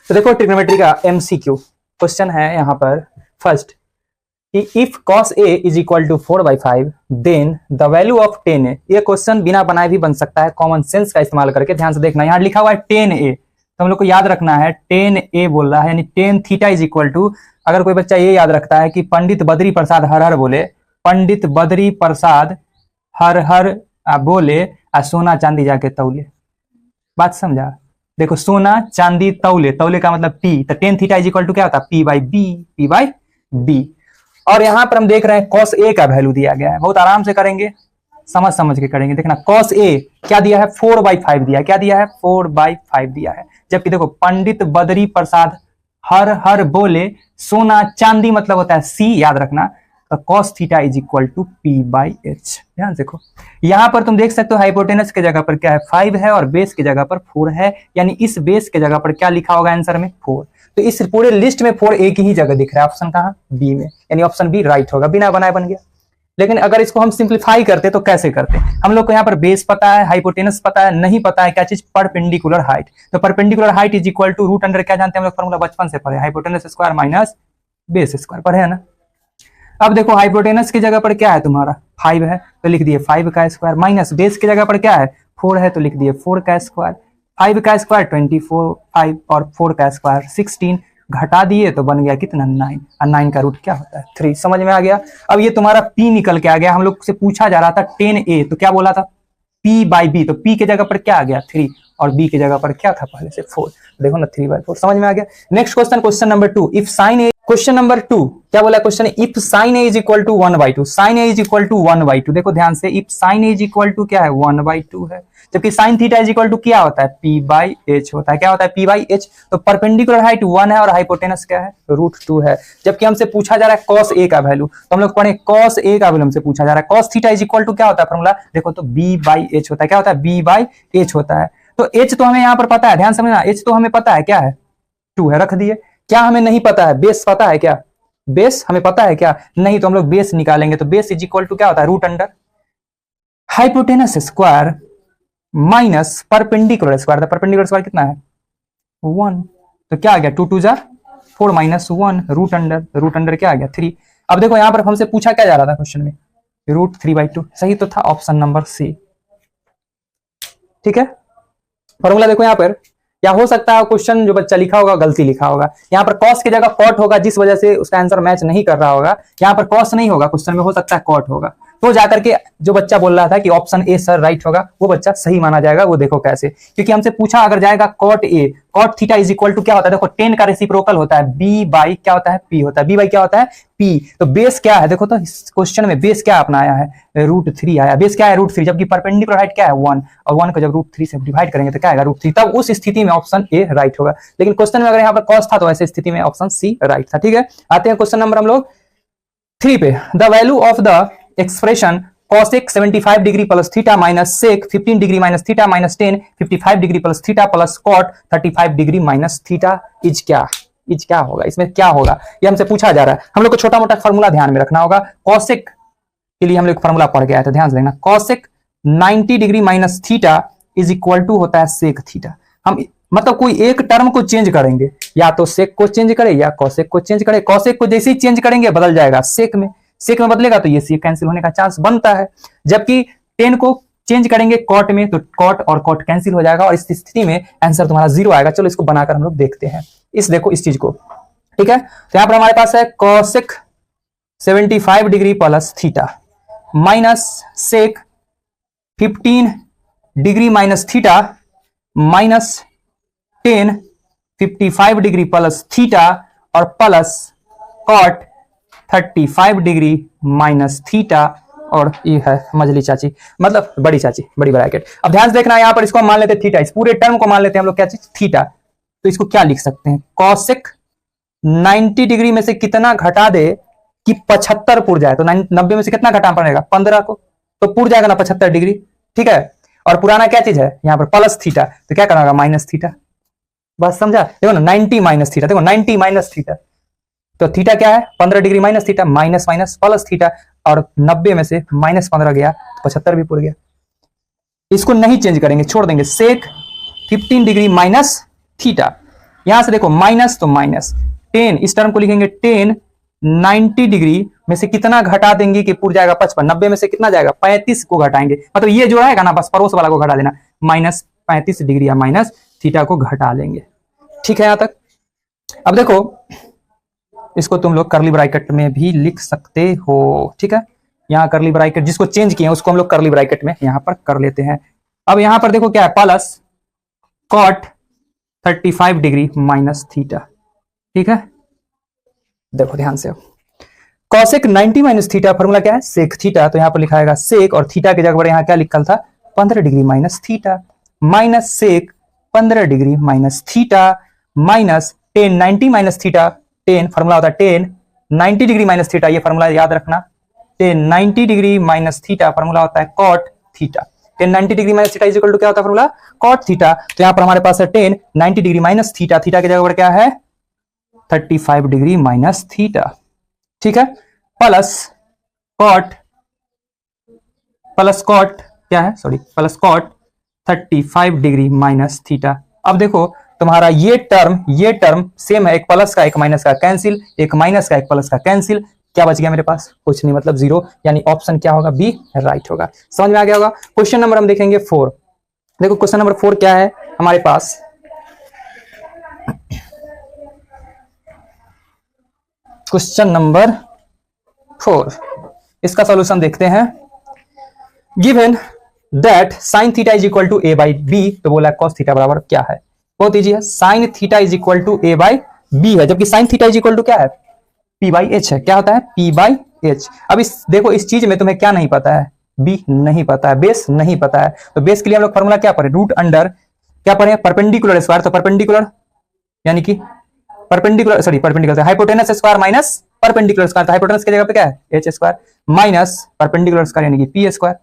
तो देखो ट्रिग्नोमेट्री का एमसीक्यू क्वेश्चन है यहाँ पर फर्स्ट कि if cos a is equal to 4/5 then the value of tan a। ये क्वेश्चन बिना बनाए भी बन सकता है, कॉमन सेंस का इस्तेमाल करके। ध्यान से देखना, यहाँ लिखा हुआ है tan a, तो हम लोग को याद रखना है tan a बोल रहा है यानी tan theta is equal to, अगर कोई बच्चा ये याद रखता है कि पंडित बद्री प्रसाद हर हर बोले, पंडित बद्री प्रसाद हर हर बोले सोना चांदी जाके तौले। बात समझा? देखो सोना चांदी तौले, तौले का मतलब पी, तो tan theta is equal to क्या होता है, पी बाई बी। और यहां पर हम देख रहे हैं cos a का वैल्यू दिया गया है, बहुत आराम से करेंगे, समझ के करेंगे। देखना cos a क्या दिया है, 4/5 दिया है। क्या दिया है, 4/5 दिया है। जबकि देखो पंडित बद्री प्रसाद हर हर बोले सोना चांदी मतलब होता है C, याद रखना। तो cos theta is equal to p/h। ध्यान देखो यहां पर तुम देख सकते हो हाइपोटेनस के जगह पर क्या है, 5 है और बेस की जगह पर 4 है, यानी इस बेस के जगह पर क्या लिखा होगा आंसर में, 4। तो इस पूरे लिस्ट में 4 एक ही जगह दिख रहा है, ऑप्शन कहां, बी में, यानी ऑप्शन बी राइट होगा, बिना बनाए बन गया। लेकिन अगर इसको हम सिंप्लीफाई करते तो कैसे करते, हम लोग को यहाँ पर बेस पता है, हाइपोटेनस पता है, नहीं पता है क्या चीज, परपेंडिकुलर हाइट। तो perpendicular height is equal to root under क्या जानते हैं हम लोग, फॉर्मूला बचपन से पढ़े, hypotenuse square minus base square, पढ़े है ना। अब देखो हाइपोटेनस की जगह पर क्या है तुम्हारा 5 है, तो लिख दिए 5 का स्क्वायर, माइनस बेस की जगह पर क्या है 4 है, तो लिख दिए 4 का स्क्वायर। 5 का स्क्वायर 24, 5 और 4 का स्क्वायर 16, घटा दिए तो बन गया कितना 9, और 9 का रूट क्या होता है 3। समझ में आ गया। अब ये तुम्हारा p निकल के आ गया, हम लोग से पूछा जा रहा था tan a, तो क्या बोला था p/b, तो p के जगह पर क्या आ गया 3 और b की जगह पर क्या था पहले से 4, देखो ना 3/4। समझ में आ गया। Next question, question number 2, if sin a, question number 2 क्या बोला question, if sin a is equal to 1/2, sin a is equal to 1/2। देखो ध्यान से, if sin a is equal to क्या है 1/2 है, जबकि sin theta is equal to क्या होता है p/h होता है। क्या होता है p/h, तो परपेंडिकुलर हाइट 1 है और हाइपोटेनस क्या है √2 है। जबकि हमसे पूछा जा रहा है cos a का वैल्यू, तो हम लोग पढ़े cos a का वैल्यू हमसे पूछा जा रहा है। cos theta is equal to क्या होता है फॉर्मूला, देखो तो b/h होता है। क्या होता है b/h होता है। तो h तो हमें यहाँ पर पता है, ध्यान समझना, h तो हमें पता है क्या है 2 है, रख दिए। क्या हमें नहीं पता है, बेस पता है क्या, बेस हमें पता है क्या, नहीं, तो हम लोग बेस निकालेंगे। तो बेस इज इक्वल टू क्या होता है root under hypotenuse square minus perpendicular square. तो परपेंडिकुलर स्क्वायर कितना है 1, तो क्या आ गया 2 2 जा 4 माइनस 1 रूट अंडर क्या आ गया 3। अब देखो यहाँ पर हमसे पूछा क्या जा रहा था क्वेश्चन में, √3/2, सही तो था ऑप्शन नंबर सी। ठीक है, फॉर्मूला देखो यहाँ पर, या हो सकता है क्वेश्चन जो बच्चा लिखा होगा गलती लिखा होगा, यहाँ पर cos की जगह cot होगा, जिस वजह से उसका आंसर मैच नहीं कर रहा होगा। यहाँ पर cos नहीं होगा क्वेश्चन में, हो सकता है cot होगा। तो जाकर के जो बच्चा बोल रहा था कि ऑप्शन ए सर राइट होगा, वो बच्चा सही माना जाएगा। वो देखो कैसे, क्योंकि हमसे पूछा अगर जाएगा cot a, cot theta is equal to क्या होता है, देखो tan का रेसिप्रोकल होता है b/ क्या होता है p होता है, b/ क्या होता है p। तो बेस क्या है, देखो तो इस क्वेश्चन में बेस क्या अपना आया है √3 आया, बेस क्या है √3, जबकि परपेंडिकुलर हाइट क्या है 1, और 1 को जब √3 से डिवाइड करेंगे तो क्या आएगा √3, तब उस स्थिति में ऑप्शन ए राइट होगा। लेकिन क्वेश्चन में अगर यहाँ पर cos था तो ऐसे स्थिति में ऑप्शन सी राइट था। ठीक है, आते हैं क्वेश्चन नंबर हम लोग 3 पे। The value of the expression cosec 75 degree plus theta minus sec 15 degree minus theta minus tan 55 degree plus theta plus cot 35 degree minus theta is क्या होगा, इसमें क्या होगा, ये हमसे पूछा जा रहा है। हम लोग को छोटा मोटा फॉर्मूला ध्यान में रखना होगा। cosec के लिए हम लोग फॉर्मूला पढ़ गया है, तो ध्यान से देखना, cosec 90 degree minus theta is equal to होता है sec थीटा। हम मतलब कोई एक टर्म को चेंज करेंगे, या तो sec को चेंज करे या cosec को चेंज करे। cosec को जैसे ही चेंज करेंगे बदल जाएगा sec में, sec में बदलेगा तो ये sec कैंसिल होने का चांस बनता है। जबकि tan को चेंज करेंगे cot में तो cot और cot कैंसिल हो जाएगा, और इस स्थिति में आंसर तुम्हारा 0 आएगा। चलो इसको बनाकर हम लोग देखते हैं, देखो इस चीज को। ठीक है, तो यहां पर हमारे पास है cosec 75 degree plus theta minus sec 15 degree minus theta minus tan 55 degree plus theta और plus cot 35 degree minus theta, और ये है मझली चाची मतलब बड़ी चाची, बड़ी ब्रैकेट। अब ध्यान से देखना, यहाँ पर इसको मान लेते हैं थीटा, इस पूरे टर्म को मान लेते हैं हम लोग क्या चीज थीटा। तो इसको क्या लिख सकते हैं, cosec 90 डिग्री में से कितना घटा दे कि 75 पुर जाए, तो 90 में से कितना घटाना पड़ेगा 15 को, तो पुर जाएगा ना 75 डिग्री। ठीक है, और पुराना क्या चीज है यहाँ पर प्लस थीटा, तो क्या करना होगा माइनस थीटा। बस समझा, देखो ना 90 माइनस थीटा, देखो 90 माइनस थीटा, तो थीटा क्या है 15 degree minus theta minus minus plus theta, और 90 में से माइनस 15 गया 75 भी पुर गया। इसको नहीं चेंज करेंगे, छोड़ देंगे sec 15 डिग्री माइनस थीटा यहां से देखो माइनस तो माइनस 10, इस टर्म को लिखेंगे 10 90 डिग्री में से कितना घटा देंगे कि पूरा जाएगा 55, 90 में से कितना जाएगा 35 को घटाएंगे, मतलब ये जो रहेगा ना बस पड़ोस वाला को घटा देना, माइनस 35 डिग्री या माइनस थीटा को घटा लेंगे। ठीक है यहां तक। अब देखो इसको तुम लोग कर्ली ब्रैकेट में भी लिख सकते हो। ठीक है, यहाँ कर्ली ब्रैकेट जिसको चेंज किए उसको हम लोग कर्ली ब्रैकेट में यहां पर कर लेते हैं। अब यहां पर देखो क्या है, plus cot 35 degree minus theta. ठीक है, देखो ध्यान से, कॉसेक 90 माइनस थीटा फॉर्मूला क्या है, सेक थीटा, तो यहां पर लिखा है सेक और थीटा की जगह पर यहां क्या लिखा था 15 degree minus theta, minus sec 15 degree minus theta minus 10 90 minus theta, 10 formula होता है 10 90 डिग्री माइनस थीटा, ये फॉर्मूला याद रखना, 10 90 डिग्री माइनस थीटा फॉर्मूला होता है cot theta. 10 90 degree minus theta is equal to क्या होता है फॉर्मूला, कॉट थीटा। तो यहां पर हमारे पास है 10 90 डिग्री माइनस थीटा, थीटा की जगह पर क्या है 35 डिग्री माइनस थीटा। ठीक है, प्लस कॉट क्या है, sorry plus cot 35 degree minus theta. अब देखो तुम्हारा ये टर्म सेम है, एक प्लस का एक माइनस का कैंसिल, एक माइनस का एक प्लस का कैंसिल, क्या बच गया मेरे पास, कुछ नहीं, मतलब 0, यानी ऑप्शन क्या होगा, बी राइट होगा। समझ में आ गया होगा। क्वेश्चन नंबर हम देखेंगे 4। देखो क्वेश्चन नंबर 4 क्या है हमारे पास, क्वेश्चन नंबर 4, इसका सॉल्यूशन देखते हैं। Given that sine theta is equal to A by B, तो बोला कॉस थीटा बराबर क्या है, बहुत इजी है, sine theta is equal to A by B है, जबकि sine theta is equal to क्या है, पी बाई एच है। क्या होता है, पी बाई एच। अब देखो इस चीज में तुम्हें क्या नहीं पता है, बी नहीं पता है, बेस नहीं पता है, तो बेस के लिए हम लोग फॉर्मूला क्या पढ़े, रूट अंडर क्या पढ़े, परपेंडिकुलर स्क्वायर, तो परपेंडिकुलर यानी कि perpendicular hypotenuse square minus perpendicular square, तो हाइपोटेनस की जगह पे क्या है H square minus perpendicular square यानी कि पी स्क्वायर।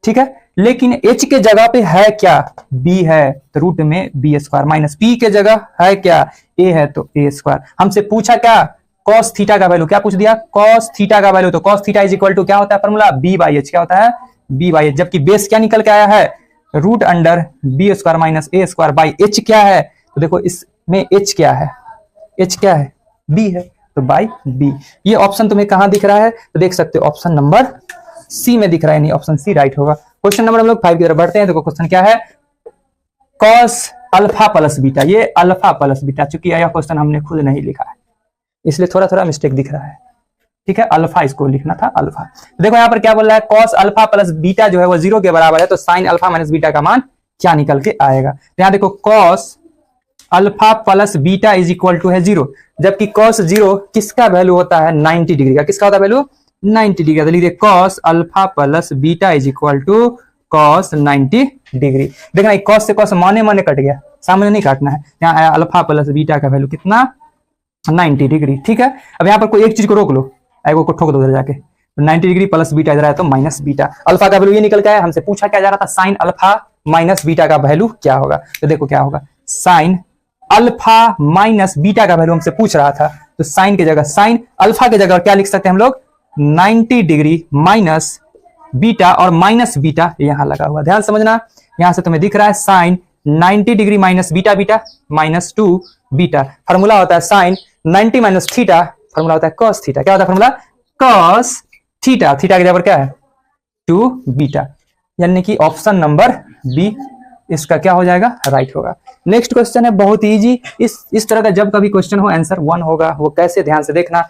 ठीक है, लेकिन एच के जगह पे है क्या, बी है, तो रूट में बी स्क्वायर, माइनस पी के जगह है क्या, ए है, तो ए स्क्वायर। हमसे पूछा क्या, कॉस थीटा का वैल्यू, क्या पूछ दिया, कॉस थीटा का वैल्यू, तो cos theta is equal to क्या होता है फॉर्मूला, बी बाई एच, क्या होता है बी बाई एच, जबकि बेस क्या निकल के आया है, root under B square minus A square by H क्या है, तो देखो इसमें एच क्या है, एच क्या है, बी है, तो बाई बी। ये ऑप्शन तुम्हें कहां दिख रहा है, तो देख सकते हो ऑप्शन नंबर सी में दिख रहा है, यानी ऑप्शन सी राइट होगा। क्वेश्चन नंबर हम लोग 5 की तरफ बढ़ते हैं। देखो क्वेश्चन क्या है, कॉस अल्फा प्लस बीटा, ये अल्फा प्लस बीटा, चूंकि यह क्वेश्चन हमने खुद नहीं लिखा है इसलिए थोड़ा थोड़ा मिस्टेक दिख रहा है। ठीक है, अल्फा इसको लिखना था अल्फा। देखो यहाँ पर क्या बोल रहा है, कॉस अल्फा प्लस बीटा जो है वो 0 के बराबर है, तो साइन अल्फा माइनस बीटा का मान क्या निकल के आएगा। तो यहाँ देखो cos alpha plus beta is equal to है 0, जबकि कॉस 0 किसका वैल्यू होता है 90 डिग्री का, किसका होता है वैल्यू 90 डिग्री का, तो लिखिए cos alpha plus beta is equal to cos 90 degree. देखना कॉस से कॉस माने माने कट गया, सामने नहीं काटना है, यहाँ आया अल्फा प्लस बीटा का वैल्यू कितना 90 डिग्री। ठीक है, अब यहाँ पर कोई एक चीज को रोक लो, एगो को ठोक दो उधर जाके, तो 90 डिग्री प्लस बीटा इधर आया तो माइनस बीटा, अल्फा का वैल्यू ये निकल के आया। हमसे पूछा क्या जा रहा था, साइन अल्फा माइनस बीटा का वैल्यू क्या होगा, तो देखो क्या होगा, साइन अल्फा माइनस बीटा का वैल्यू हमसे पूछ रहा था, तो साइन की जगह साइन अल्फा की जगह क्या लिख सकते हैं हम लोग 90 डिग्री माइनस बीटा, और माइनस बीटा यहां लगा हुआ, ध्यान समझना, यहां से तुम्हें दिख रहा है sine 90 degree minus beta beta minus 2 beta, formula होता है साइन 90 माइनस थीटा, फॉर्मूला होता है कॉस थीटा, क्या होता है फॉर्मूला कॉस थीटा, थीटा की जगह क्या है 2 बीटा, यानी कि ऑप्शन नंबर बी इसका क्या हो जाएगा राइट होगा। नेक्स्ट क्वेश्चन है बहुत इजी, इस तरह का जब कभी क्वेश्चन हो आंसर 1 होगा, वो कैसे ध्यान से देखना,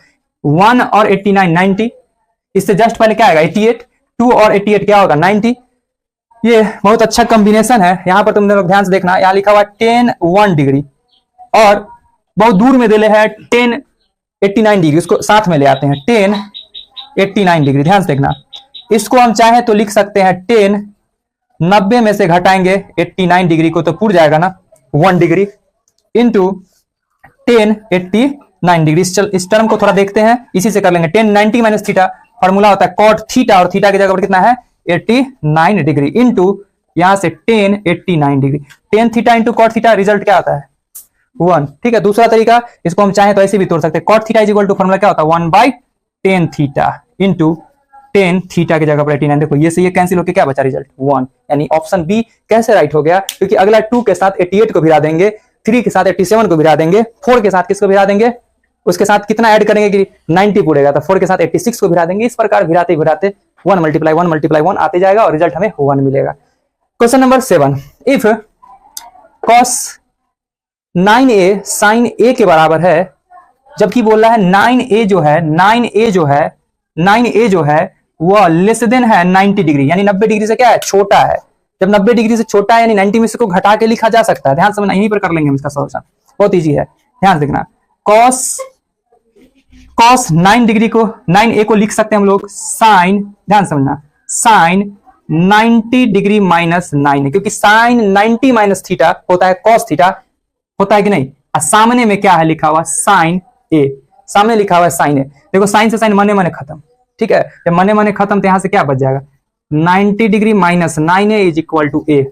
1 और 89 90, इससे जस्ट पहले क्या आएगा 88, 2 और 88 क्या होगा 90, ये बहुत अच्छा कॉम्बिनेशन है। यहां पर तुम लोग ध्यान से देखना, यहां लिखा हुआ 10 1 डिग्री और बहुत दूर में दिले है 10 89 डिग्री, उसको साथ में ले आते हैं 10 89 डिग्री, ध्यान से देखना, इसको हम चाहे तो लिख सकते हैं 10 90 में से घटाएंगे 89 डिग्री को तो पूर जाएगा ना 1 डिग्री इंटू 10 89 डिग्री। इस टर्म को थोड़ा देखते हैं, इसी से कर लेंगे 10 90 माइनस थीटा, फॉर्मूला होता है कॉट थीटा, और थीटा की जगह पर कितना है 89 डिग्री इंटू यहां से 10 89 degree, 10 theta into cot theta, result क्या आता है 1। ठीक है, दूसरा तरीका इसको हम चाहें तो ऐसे भी तोड़ सकते हैं, cot theta is equal to formula क्या होता है 1/10 थीटा इंटू 10 थीटा की जगह पर 89, देखो ये से ये कैंसिल होकर क्या बचा रिजल्ट 1, यानी ऑप्शन बी कैसे राइट हो गया, क्योंकि अगला 2 के साथ 88 को भिड़ा देंगे 3 के साथ 87 को भिड़ा देंगे, 4 के साथ किसको भिड़ा देंगे, उसके साथ कितना ऐड करेंगे कि 90 पूरेगा, तो 4 के साथ 86 को भिड़ा देंगे। इस प्रकार भिड़ाते भिड़ाते 1 × 1 आते जाएगा और रिजल्ट हमें 1 मिलेगा। Question number 7, if cos 9a sin a के बराबर है, जबकि बोल रहा है 9a जो है वह लेस देन है 90 डिग्री, यानी 90 डिग्री से क्या है, छोटा है। जब 90 डिग्री से छोटा है यानी 90 में से को घटा के लिखा जा सकता है। ध्यान समझना, यहीं पर कर लेंगे हम इसका सॉल्यूशन, बहुत इजी है, ध्यान देखना। cos 9 को 9a को लिख सकते हैं हम लोग sin, ध्यान समझना, sin 90 डिग्री माइनस 9, क्योंकि sin 90 माइनस थीटा होता है cos थीटा, होता है कि नहीं। और सामने में क्या है लिखा हुआ, sin a, सामने लिखा हुआ है sin a। देखो sin से sin मने खत्म, ठीक है। जब मने खत्म तो यहां से क्या बच जाएगा, 90 degree minus 9a is equal to a,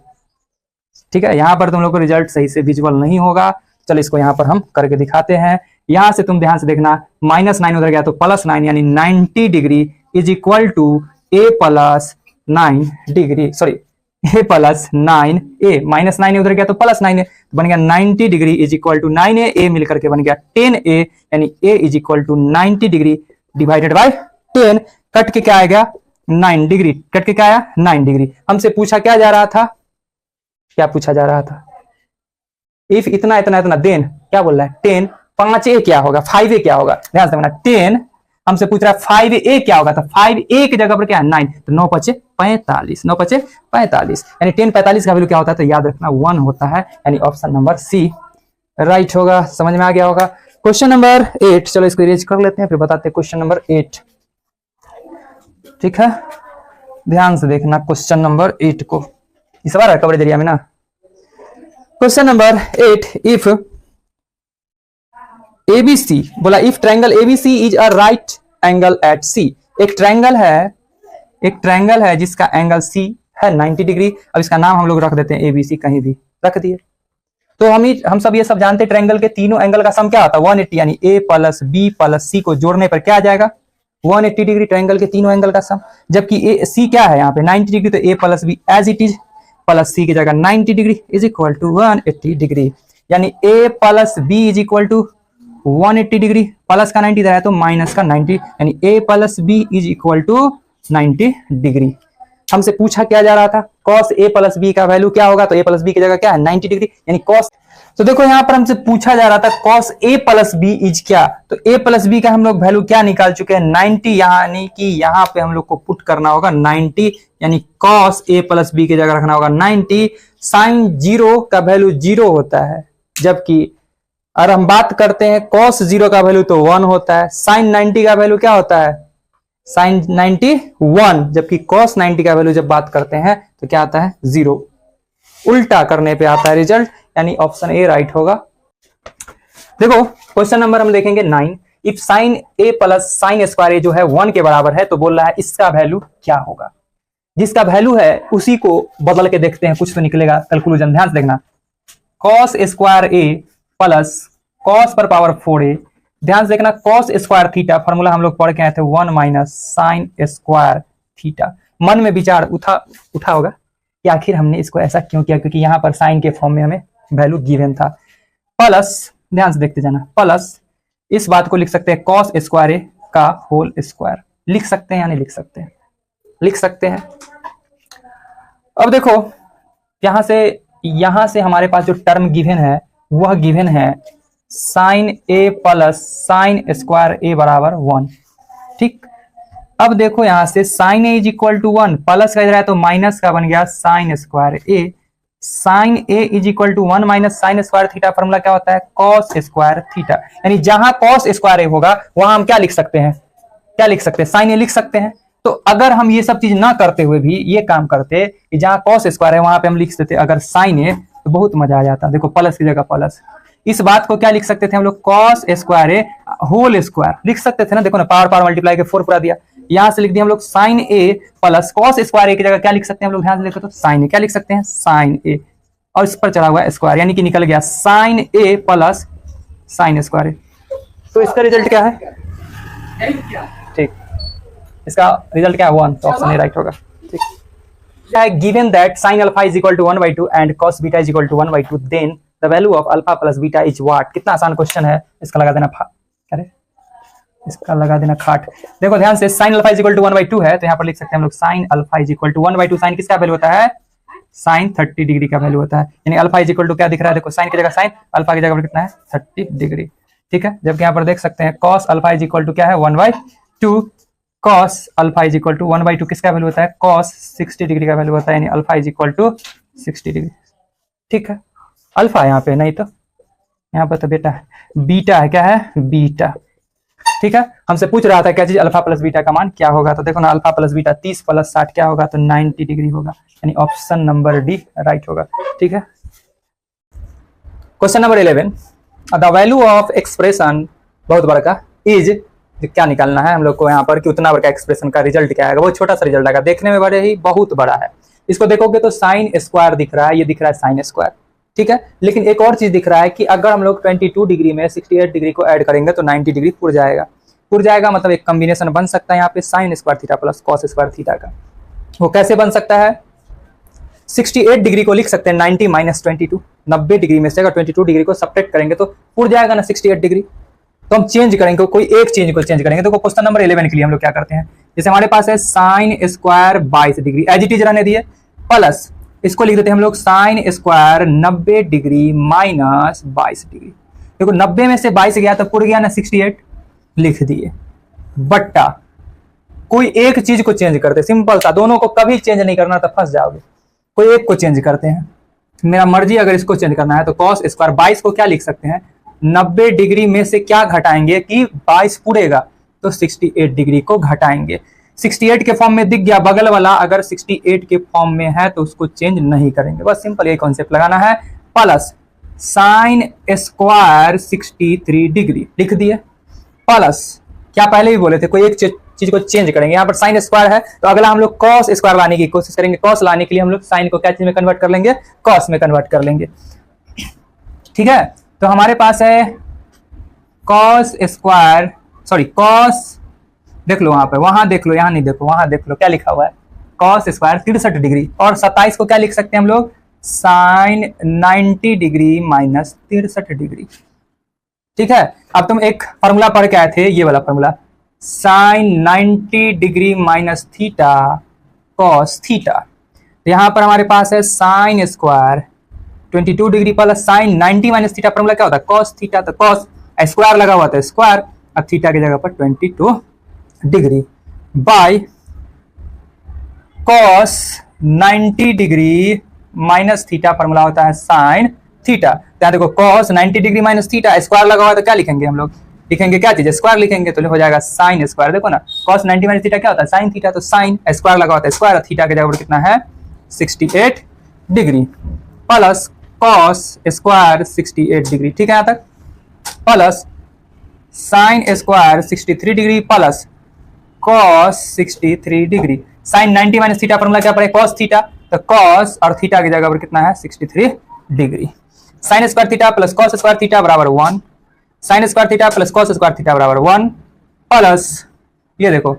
ठीक है। यहां पर तुम लोग को रिजल्ट सही से विजुअल नहीं होगा, चलो इसको यहां पर हम करके दिखाते हैं। यहां से तुम ध्यान से देखना, -9 उधर गया तो +9, यानी 90 degree is equal to a plus 9 degree, sorry a plus 9a, -9 उधर गया तो +9 बन गया 90 degree is equal to 9a, a मिलकर के बन गया 10a, यानी a is equal to 90 degree divided by 10, cut के क्या आएगा 9 डिग्री, कट के क्या आया 9 डिग्री। हमसे पूछा क्या जा रहा था, क्या पूछा जा रहा था, इफ इतना इतना इतना देन क्या बोल रहा है 10, 5a क्या होगा, 5a क्या होगा, ध्यान से समझना। 10 हमसे पूछ रहा है 5a क्या होगा, तो 5a की जगह पर क्या है 9, तो 9 × 5 = 9 × 45, यानी 10 45 का वैल्यू क्या होता है, तो याद रखना 1 होता है, यानी ऑप्शन नंबर सी राइट होगा। समझ में आ गया होगा। क्वेश्चन नंबर 8, चलो इसको इरेज कर लेते हैं फिर बताते हैं क्वेश्चन नंबर 8, ठीक है। ध्यान से देखना क्वेश्चन नंबर 8 को, इस बार कवरेज एरिया में ना। क्वेश्चन नंबर 8, इफ ABC बोला, if triangle ABC is a right angle at C, एक ट्रायंगल है जिसका एंगल C है 90 डिग्री। अब इसका नाम हम लोग रख देते हैं ABC, कहीं भी रख दिए। तो हम सब ये सब जानते हैं ट्रायंगल के तीनों एंगल का सम क्या होता है 180, यानी A plus B plus C को जोड़ने पर क्या आ जाएगा 180 डिग्री, ट्रायंगल के तीनों एंगल का सम। जबकि C क्या है यहाँ पे 90 डिग्री, तो A plus B as it is plus C की जगह 90 degree is equal to 180 degree, यानी A plus B is equal to 180 degree, plus का 90 है तो माइनस का 90, यानी A plus B is equal to 90 degree. हमसे पूछा क्या जा रहा था, cos A प्लस B का वैल्यू क्या होगा, तो A प्लस B की जगह क्या है 90 डिग्री, यानी cos। तो देखो यहाँ पर हमसे पूछा जा रहा था cos A plus B is क्या, तो A प्लस B का हम लोग वैल्यू क्या निकाल चुके हैं 90, यानी कि यहाँ पे हम लोग को पुट करना होगा 90, यानी cos A प्लस B की जगह रखना होगा 90। sin 0 का वैल्यू 0 होता है, जबकि और हम बात करते हैं cos 0 का वैल्यू तो 1 होता है। sin 90 का वैल्यू क्या होता है sin 90 1, जबकि cos 90 का वैल्यू जब बात करते हैं तो क्या आता है 0, उल्टा करने पे आता है रिजल्ट, यानी ऑप्शन ए राइट होगा। देखो क्वेश्चन नंबर हम देखेंगे 9, if sin a plus sin square जो है 1 के बराबर है, तो बोल रहा है इसका वैल्यू क्या होगा। जिसका वैल्यू है उसी को बदल के देखते हैं, कुछ तो निकलेगा कंक्लूजन। ध्यान से देखना, cos square a plus cos पर पावर 4a, ध्यान से देखना cos स्क्वायर थीटा फॉर्मूला हम लोग पढ़ के आए थे 1 माइनस sin स्क्वायर थीटा। मन में विचार उठा होगा कि आखिर हमने इसको ऐसा क्यों किया, क्योंकि यहाँ पर साइन के फॉर्म में हमें वैल्यू गिवन था। प्लस, ध्यान से देखते जाना, प्लस इस बात को लिख सकते हैं cos स्क्वायर ए का होल स्क्वायर, लिख सकते हैं या नहीं लिख सकते हैं, लिख सकते हैं। अब देखो यहां से हमारे पास जो टर्म गिवन है वह गिवन है sin a plus sin square A बराबर 1, ठीक। अब देखो यहां से sin a is equal to 1, plus का इधर है तो माइनस का बन गया sin square A. sin a is equal to 1 minus sin square theta, formula क्या होता है cos स्क्वायर थीटा। यानी जहां cos स्क्वायर ए होगा वहां हम क्या लिख सकते हैं, क्या लिख सकते हैं sin a लिख सकते हैं। तो अगर हम ये सब चीज ना करते हुए भी ये काम करते कि जहां cos स्क्वायर है वहां पे हम लिख सकते अगर sin a, तो बहुत मजा आ जाता। देखो प्लस की जगह प्लस, इस बात को क्या लिख सकते थे हम लोग cos स्क्वायर ए होल स्क्वायर लिख सकते थे ना। देखो ना, पावर मल्टीप्लाई के 4 पूरा दिया, यहां से लिख दिया हम लोग sin a plus cos square A की जगह क्या लिख सकते हैं हम लोग, ध्यान से देखो तो sin a, क्या लिख सकते हैं sin a, और इस पर चढ़ा हुआ है स्क्वायर, यानी कि निकल गया sin a plus sin square A. तो इसका रिजल्ट क्या है, ठीक, इसका रिजल्ट क्या है 1, तो ऑप्शन ए राइट होगा, ठीक। Given that sin alpha is equal to 1/2 and cos beta is equal to 1/2, then the value of alpha plus beta is what. कितना आसान क्वेश्चन है, इसका लगा देना अरे इसका लगा देना खाट। देखो ध्यान से, sine alpha is equal to 1/2 है, तो यहाँ पर लिख सकते हैं हम लोग sine alpha is equal to 1/2। Sine किसका वैल्यू होता है, साइन 30 डिग्री का वैल्यू होता है, यानी अल्फा इज इक्वल टू क्या दिख रहा है, देखो साइन की जगह साइन, अल्फा की जगह पर कितना है 30 डिग्री। ठीक है, जबकि यहाँ पर देख सकते हैं cos alpha is equal to क्या है 1/2, cos alpha is equal to 1/2 किसका वैल्यू होता है, कॉस 60 डिग्री का वैल्यू होता है, यानी alpha is equal to 60 degree. ठीक है, अल्फा यहाँ पे नहीं तो यहाँ पर तो बेटा है, बीटा है, क्या है बीटा। ठीक है, हमसे पूछ रहा था क्या चीज, अल्फा प्लस बीटा का मान क्या होगा, तो देखो ना अल्फा प्लस बीटा 30 प्लस 60 क्या होगा, तो 90 डिग्री होगा, यानी ऑप्शन नंबर डी राइट होगा। ठीक है, question number 11, the value of expression बहुत बड़ा का इज, क्या निकालना है हम लोग को यहाँ पर कि उतना बड़ा एक्सप्रेशन का रिजल्ट क्या आएगा, वो छोटा सा रिजल्ट आएगा, देखने में बड़े ही बहुत बड़ा है। इसको देखोगे तो साइन स्क्वायर दिख रहा है, ये दिख रहा है साइन स्क्वायर। ठीक है, लेकिन एक और चीज दिख रहा है कि अगर हम लोग 22 डिग्री में 68 डिग्री को ऐड करेंगे तो 90 डिग्री पुर जाएगा। पुर जाएगा मतलब एक कॉम्बिनेशन बन सकता है यहाँ पे sign square theta plus cos square theta का। वो कैसे बन सकता है, 68 डिग्री को लिख सकते हैं 90 माइनस 22, 90 डिग्री में से अगर 22 डिग्री को सब्ट्रैक्ट करेंगे तो पुर जाएगा ना 68 डिग्री। तो हम चेंज करेंगे, कोई एक चेंज को चेंज करेंगे। तो क्वेश्चन नंबर 11 के लिए हम लोग क्या करते हैं, जैसे हमारे पास है sine square 22 degree as it is रहने दिए, प्लस इसको लिख देते हैं हम लोग sine square 90 degree minus 22 degree. देखो 90 में से 22 गया तो पुर गया ना 68, लिख दिए, बट्टा कोई एक चीज को चेंज करते, सिंपल सा, दोनों को कभी चेंज नहीं करना तो फंस जाओगे। कोई एक को चेंज करते हैं, मेरा मर्जी अगर इसको चेंज करना है तो कॉस स्क्वायर 22 को क्या लिख सकते हैं, 90 डिग्री में से क्या घटाएंगे कि 22 पुरेगा तो 68 डिग्री को घटाएंगे। 68 के फॉर्म में दिख गया बगल वाला, अगर 68 के फॉर्म में है तो उसको चेंज नहीं करेंगे, बस सिंपल ये कॉन्सेप्ट लगाना है। प्लस साइन स्क्वायर 63 डिग्री लिख दिए, प्लस क्या पहले भी बोले थे कोई एक चीज को चेंज करेंगे। यहाँ पर साइन स्क्वायर है तो अगला हम लोग कॉस स्क्वायर लाने की कोशिश करेंगे, कॉस लाने के लिए हम लोग साइन को क्या चीज में कन्वर्ट कर लेंगे, कॉस में कन्वर्ट कर लेंगे। ठीक है, तो हमारे पास है कॉस स्क्वायर, सॉरी कॉस, देख लो वहां पे, वहां देख लो, यहाँ नहीं देखो, वहां देख लो क्या लिखा हुआ है, कॉस स्क्वायर 63 डिग्री, और 27 को क्या लिख सकते हैं हम लोग, साइन 90 डिग्री माइनस 63 डिग्री। ठीक है, अब तुम एक फॉर्मूला पढ़ के आए थे, ये वाला formula, sine 90 degree minus theta cos theta. यहां पर हमारे पास है sine square 22 degree plus sine 90 minus theta, formula क्या होता है कॉस थीटा, तो कॉस स्क्वायर लगा हुआ था स्क्वायर, अब थीटा की जगह पर 22 degree by cos 90 degree minus theta, formula होता है साइन थीटा। तो देखो cos 90 degree minus theta, square लगा हुआ तो क्या लिखेंगे हम लोग, लिखेंगे क्या चीज, स्क्वायर लिखेंगे, तो हो जाएगा साइन स्क्वायर। देखो ना कॉस 90 माइनस थीटा क्या होता है साइन थीटा, तो साइन स्क्वायर लगा होता है स्क्वायर, थीटा की जगह पर कितना है 68 degree, plus cos square 68 degree. ठीक है यहाँ तक, plus sine square 63 degree plus cos 63 degree, sine 90 minus theta formula क्या पड़ेगा कॉस थीटा, तो कॉस और थीटा की जगह पर कितना है 63 degree, sine square theta plus cos square theta बराबर 1, sine square theta plus cos square theta बराबर 1, प्लस ये देखो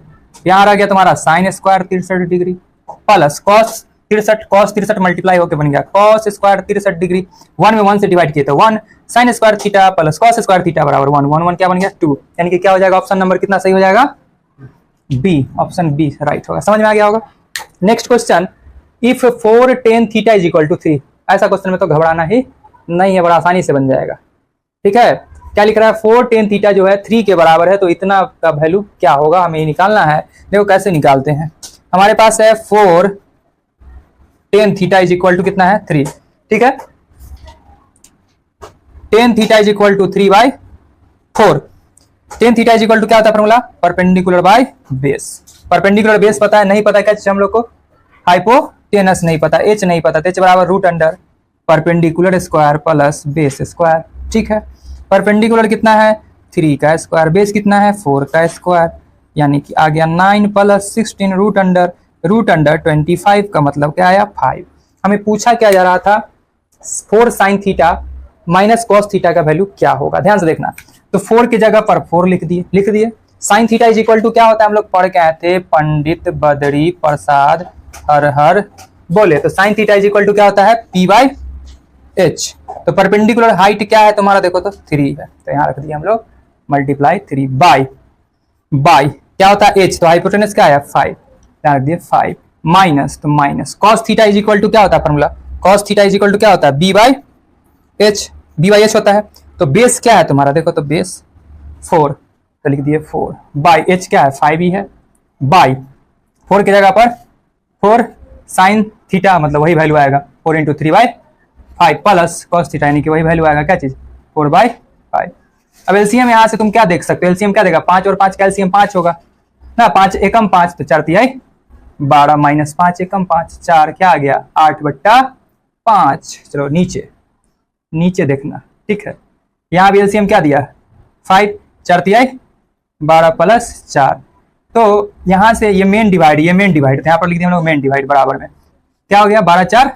यहाँ रह गया तुम्हारा sine square 63 degree plus cos 63 multiply होकर बन गया कॉस स्क्वायर 63 डिग्री, 1 में 1 से डिवाइड किए तो 1, sine square theta plus cos square theta बराबर 1, 1 1 क्या बन गया 2, यानी कि क्या हो जाएगा ऑप्शन नंबर कितना सही हो जाएगा, बी, ऑप्शन बी राइट होगा। समझ में आ गया होगा। Next question, if 4 tan theta is equal to 3, ऐसा क्वेश्चन में तो घबराना ही नहीं है, बड़ा आसानी से बन जाएगा। ठीक है, क्या लिख रहा है 4 tan थीटा जो है 3 के बराबर है, तो इतना का वैल्यू क्या होगा हमें ये निकालना है। देखो कैसे निकालते हैं, हमारे पास है 4 tan theta is equal to कितना है 3। ठीक है, tan theta is equal to 3/4, tan theta is equal to क्या होता है formula, perpendicular by base. Perpendicular base पता है, नहीं पता क्या चीज हम लोग को, हाइपोटेनस नहीं पता, एच नहीं पता, एच बराबर root under perpendicular square plus base square. ठीक है, परपेंडिकुलर कितना है 3 का स्क्वायर, बेस कितना है 4 का स्क्वायर, यानी कि आ गया 9 प्लस 16 रूट अंडर 25 का मतलब क्या आया 5। हमें पूछा क्या जा रहा था 4 sine theta minus cos theta का वैल्यू क्या होगा, ध्यान से देखना। तो 4 की जगह पर 4 लिख दिए। Sine theta is equal to क्या होता है, हम लोग पढ़ के आए थे, पंडित बद्री प्रसाद हर हर बोले, तो sine theta is equal to क्या होता है P/2। एच। तो परपेंडिकुलर हाइट क्या है तुम्हारा, देखो तो 3 है, तो यहाँ रख दिया हम लोग मल्टीप्लाई 3 बाई क्या होता है एच, तो हाइपोटेनस क्या है 5, यहाँ रख दिए 5 माइनस, तो minus cos theta is equal to क्या होता है formula, cos theta is equal to क्या होता है बी बाई एच होता है। तो बेस क्या है तुम्हारा, देखो तो बेस 4, तो लिख दिए 4 बाई एच क्या है 5 ही है, बाई 4 की जगह पर 4 साइन थीटा, मतलब वही वैल्यू आएगा 4 इंटू 3/5 प्लस कॉस थीटा, यानी कि वही वैल्यू आएगा क्या चीज 4/5। अब एलसीएम यहां से तुम क्या देख सकते हो, एलसीएम क्या देगा 5 और 5 का एलसीएम 5 होगा ना, 5 एकम 5 तो 4 तिहाई 12 माइनस 5 एकम 5 4 क्या आ गया 8/5। चलो नीचे देखना, ठीक है, यहाँ भी एलसीएम क्या दिया 5 4 तिहाई 12 प्लस 4, तो यहाँ से ये मेन डिवाइड तो यहाँ पर लिख दिया हम लोग मेन डिवाइड बराबर में क्या हो गया 12 4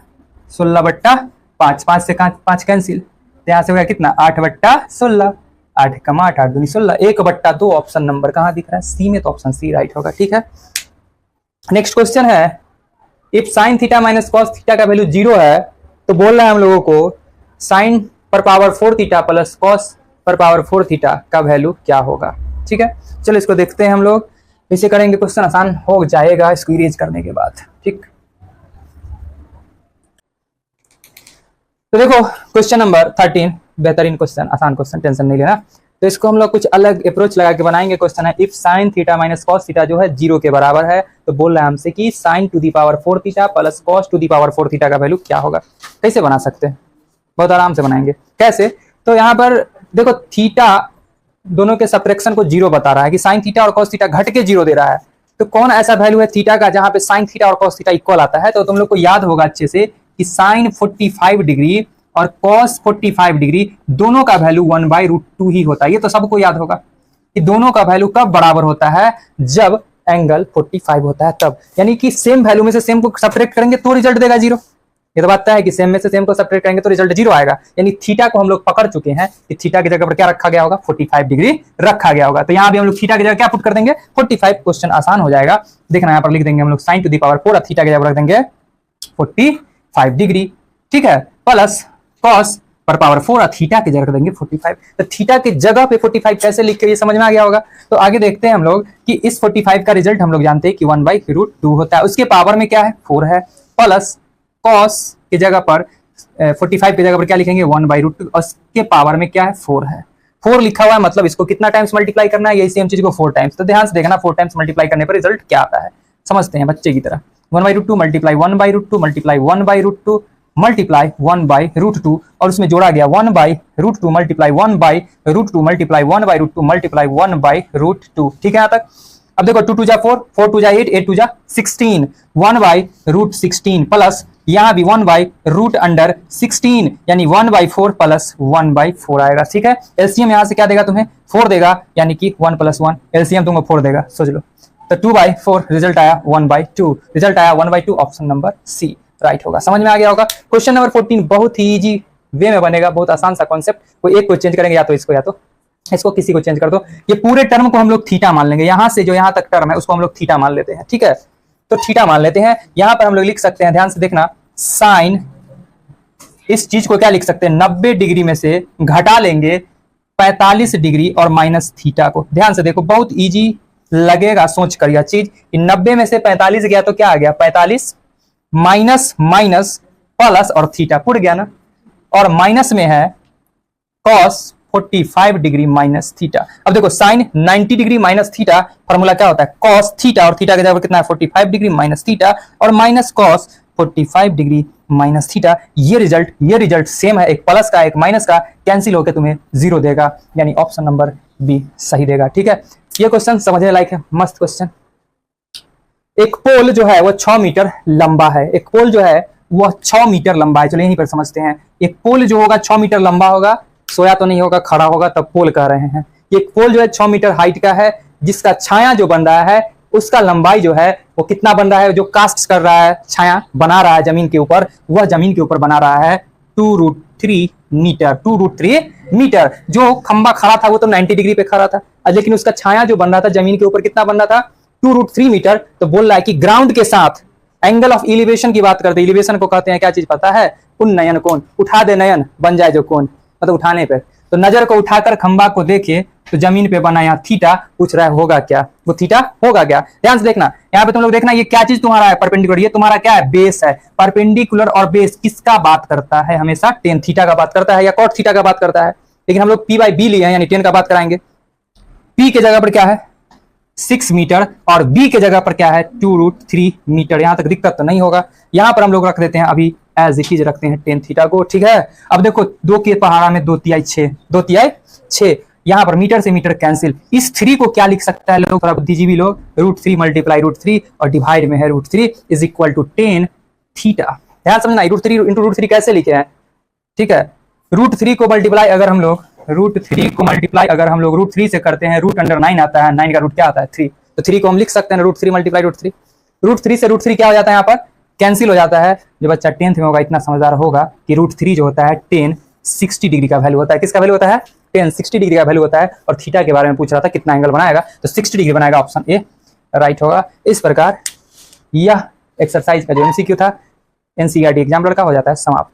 16/5, 5 से 5 कैंसिल, तो यहाँ से हो गया कितना 8/16, 8 कमा 8 8 दूनी 16, 1/2 ऑप्शन नंबर कहाँ दिख रहा है सी में, तो ऑप्शन सी राइट होगा। ठीक है, नेक्स्ट क्वेश्चन है if sine theta minus cos theta का वैल्यू 0 है तो बोल रहा है हम लोगों को साइन पर पावर 4 थीटा प्लस कॉस पर पावर 4 थीटा का वैल्यू क्या होगा। ठीक है, चलो इसको देखते हैं हम लोग, इसे करेंगे, क्वेश्चन आसान हो जाएगा इसको इरेज करने के बाद। ठीक, तो देखो क्वेश्चन नंबर 13 बेहतरीन क्वेश्चन, आसान क्वेश्चन, टेंशन नहीं लेना। तो इसको हम लोग कुछ अलग अप्रोच लगा के बनाएंगे। क्वेश्चन है if sine theta minus cos theta जो है 0 के बराबर है तो बोल रहा है हमसे कि sine to the power 4 theta plus cos to the power 4 theta का वैल्यू क्या होगा। कैसे बना सकते हैं, बहुत आराम से बनाएंगे। कैसे, तो यहाँ पर देखो थीटा दोनों के सब्ट्रैक्शन को 0 बता रहा है कि साइन थीटा और कॉस थीटा घट के 0 दे रहा है, तो कौन ऐसा वैल्यू है थीटा का जहां पे साइन थीटा और कॉस थीटा इक्वल आता है। तो तुम लोग को याद होगा अच्छे से कि साइन 45 डिग्री और कॉस 45 डिग्री दोनों का वैल्यू 1/√2 ही होता है। ये तो सबको याद होगा कि दोनों का वैल्यू कब बराबर होता है, जब एंगल 45 होता है तब, यानी कि सेम वैल्यू में से सेम को सब्ट्रैक्ट करेंगे तो रिजल्ट देगा 0। ये तो बात है कि सेम में से सेम को सब्ट्रैक्ट करेंगे तो रिजल्ट 0 आएगा, यानी थीटा को हम लोग पकड़ चुके हैं कि थीटा की जगह पर क्या रखा गया होगा 45 डिग्री रखा गया होगा। तो यहाँ भी हम लोग थीटा की जगह क्या पुट कर देंगे 45। क्वेश्चन आसान हो जाएगा, देखना यहाँ पर लिख देंगे हम लोग साइन टू दी पावर 4 और थीटा की जगह रख देंगे 45 डिग्री। ठीक है, प्लस कॉस पर पावर 4 और थीटा की जगह रख देंगे 45। तो थीटा की जगह पे 45 कैसे लिख के ये समझ में आ गया होगा। तो आगे देखते हैं हम लोग कि इस 45 का रिजल्ट हम लोग जानते हैं कि 1/√2 होता है, उसके पावर में क्या है 4 है, प्लस कॉस की जगह पर 45 की जगह पर क्या लिखेंगे 1/√2 और उसके पावर में क्या है 4 है। 4 लिखा हुआ है मतलब इसको कितना टाइम्स मल्टीप्लाई करना है, यही सेम चीज को 4 टाइम्स। तो ध्यान से देखना 4 टाइम्स मल्टीप्लाई करने पर रिजल्ट क्या आता है, समझते हैं बच्चे की तरह। 1/√2 मल्टीप्लाई 1/√2 मल्टीप्लाई 1/√2 मल्टीप्लाई 1/√2 और उसमें जोड़ा गया 1/√2 मल्टीप्लाई 1/√2 मल्टीप्लाई 1/√2 मल्टीप्लाई 1/√2। ठीक है यहाँ तक। अब देखो 2 2 जा 4, 4 2 जा 8, 8 2 जा 16, 1/√16 प्लस यहाँ भी 1/√16 यानी 1/4 प्लस 1/4 आएगा। ठीक है, एलसीएम यहाँ से क्या देगा तुम्हें 4 देगा, यानी कि 1 + 1 एलसीएम तुमको 4 देगा, सोच लो। तो 2/4 रिजल्ट आया 1/2, रिजल्ट आया 1/2, ऑप्शन नंबर सी राइट होगा। समझ में आ गया होगा। क्वेश्चन नंबर 14 बहुत ही इजी वे में बनेगा, बहुत आसान सा कॉन्सेप्ट। कोई एक को चेंज करेंगे, या तो इसको किसी को चेंज कर दो। ये पूरे टर्म को हम लोग थीटा मान लेंगे, यहां से जो यहां तक टर्म है उसको हम लोग थीटा मान लेते हैं। ठीक है, तो थीटा मान लेते हैं। यहां पर हम लोग लिख सकते हैं, ध्यान से देखना, साइन इस चीज को क्या लिख सकते हैं 90 डिग्री में से घटा लेंगे 45 डिग्री और माइनस थीटा को। ध्यान से देखो, बहुत इजी लगेगा सोच कर यह चीज। 90 में से 45 गया तो क्या आ गया 45 माइनस माइनस प्लस और थीटा पुट गया ना, और माइनस में है कॉस 45 डिग्री माइनस थीटा। अब देखो sine 90 degree minus theta, formula क्या होता है कॉस थीटा, और थीटा की जगह कितना है 45 डिग्री माइनस थीटा और minus cos 45 degree minus theta. ये रिजल्ट सेम है, एक प्लस का एक माइनस का कैंसिल होकर तुम्हें 0 देगा, यानी ऑप्शन नंबर बी सही देगा। ठीक है, ये क्वेश्चन समझने लायक है, मस्त क्वेश्चन। एक पोल जो है वो 6 मीटर लंबा है, एक पोल जो है वो 6 मीटर लंबा है। चलो यहीं पर समझते हैं, एक पोल जो होगा 6 मीटर लंबा होगा, सोया तो नहीं होगा, खड़ा होगा, तब पोल कह रहे हैं। एक पोल जो है 6 मीटर हाइट का है, जिसका छाया जो बन रहा है उसका लंबाई जो है वो कितना बन रहा है, जो कास्ट कर रहा है छाया बना रहा है जमीन के ऊपर, वह जमीन के ऊपर बना रहा है 2√3 मीटर। 2√3 मीटर। जो खंबा खड़ा था वो तो 90 डिग्री पे खड़ा था, लेकिन उसका छाया जो बन रहा था जमीन के ऊपर कितना बन रहा था 2√3 मीटर। तो बोल रहा है कि ग्राउंड के साथ एंगल ऑफ इलिवेशन की बात करते हैं, इलिवेशन को कहते हैं क्या चीज पता है, उन्नयन कोण, उठा दे नयन बन जाए जो कोण, मतलब उठाने पे। तो नजर को उठाकर खंबा को देखे तो जमीन पे बना, यहाँ थीटा पूछ रहा है होगा क्या, वो थीटा होगा क्या। ध्यान से देखना, यहाँ पे तुम लोग देखना ये क्या चीज तुम्हारा है, परपेंडिकुलर, ये तुम्हारा क्या है, बेस है। परपेंडिकुलर और बेस किसका बात करता है, हमेशा टेन थीटा का बात करता है या कॉट थीटा का बात करता है। लेकिन हम लोग पी बाई बी लिए हैं, यानी टेन का बात कराएंगे। पी के जगह पर क्या है 6 मीटर और बी के जगह पर क्या है 2√3 मीटर। यहां तक दिक्कत तो नहीं होगा। यहां पर हम लोग रख देते हैं अभी एज इट इज रखते हैं टेन थीटा को, ठीक है। अब देखो 2 के पहाड़ा में 2 तिहाई 6, 2 तिहाई 6, यहां पर मीटर से मीटर कैंसिल। इस 3 को क्या लिख सकता है लोग, बुद्धिजीवी लोग, √3 मल्टीप्लाई √3 और डिवाइड में है √3 is equal to tan theta. ध्यान समझना, √3 इंटू √3 कैसे लिखे हैं, ठीक है। √3 को मल्टीप्लाई अगर हम लोग √3 से करते हैं, रूट अंडर 9 आता है, 9 का रूट क्या आता है 3, तो 3 को हम लिख सकते हैं √3 मल्टीप्लाई √3। √3 से √3 क्या हो जाता है, यहाँ पर कैंसिल हो जाता है। जो बच्चा 10th में होगा इतना समझदार होगा कि √3 जो होता है 10 60 डिग्री का वैल्यू होता है। किसका वैल्यू होता है 10 60 डिग्री का वैल्यू होता है। और थीटा के बारे में पूछ रहा था कितना एंगल बनाएगा, तो 60 डिग्री बनाएगा, ऑप्शन ए राइट होगा। इस प्रकार यह एक्सरसाइज का जो एमसीक्यू था एनसीईआरटी एग्जाम लड़का हो जाता है समाप्त।